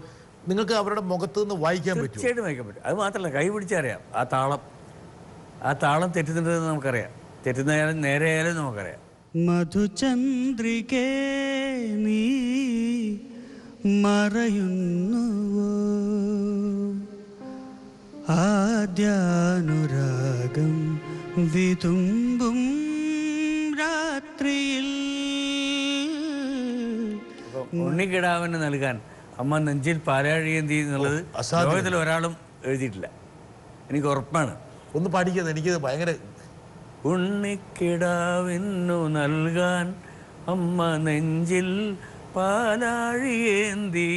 നിങ്ങൾക്ക് അവരുടെ മുഖത്ത് നിന്ന് വായിക്കാൻ പറ്റും. തീർച്ചയായിട്ടും വായിക്കാൻ പറ്റും. അത് മാത്രമല്ല കൈ പിടിച്ചറിയാം ആ താളം ആ താളം തെറ്റുന്നുണ്ടെന്ന് നമുക്കറിയാം, തെറ്റുന്നതായാലും നേരെയായാലും നമുക്കറിയാം. മധുചന്ദ്രികേ നീ മറയുന്നുവോ ആദ്യാനുരാഗം വിതുമ്പും രാത്രിയിൽ. ഉണ്ണിക്കിടാവിന് നൽകാൻ അമ്മ നെഞ്ചിൽ പാലാഴിയേന്തി എന്നുള്ളത് ലോകത്തിൽ ഒരാളും എഴുതിയിട്ടില്ല, എനിക്ക് ഉറപ്പാണ്. ഒന്ന് പാടിക്കുന്നത് എനിക്ക് ഭയങ്കര. ഉണ്ണിക്കിടാവിന്നു നൽകാൻ അമ്മ നെഞ്ചിൽ പാലാഴിയേന്തി.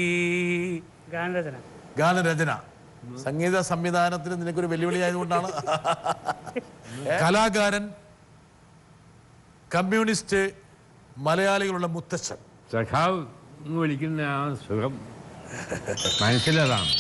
ഗാനരചന. ഗാനരചന, സംഗീത സംവിധാനത്തിന് നിനക്കൊരു വെല്ലുവിളി ആയതുകൊണ്ടാണ്. കലാകാരൻ, കമ്മ്യൂണിസ്റ്റ്, മലയാളികളുടെ മുത്തച്ഛൻ. സഖാവ് എന്ന് വിളിക്കുന്ന ആ സുഖം മനസ്സിലതാണ്.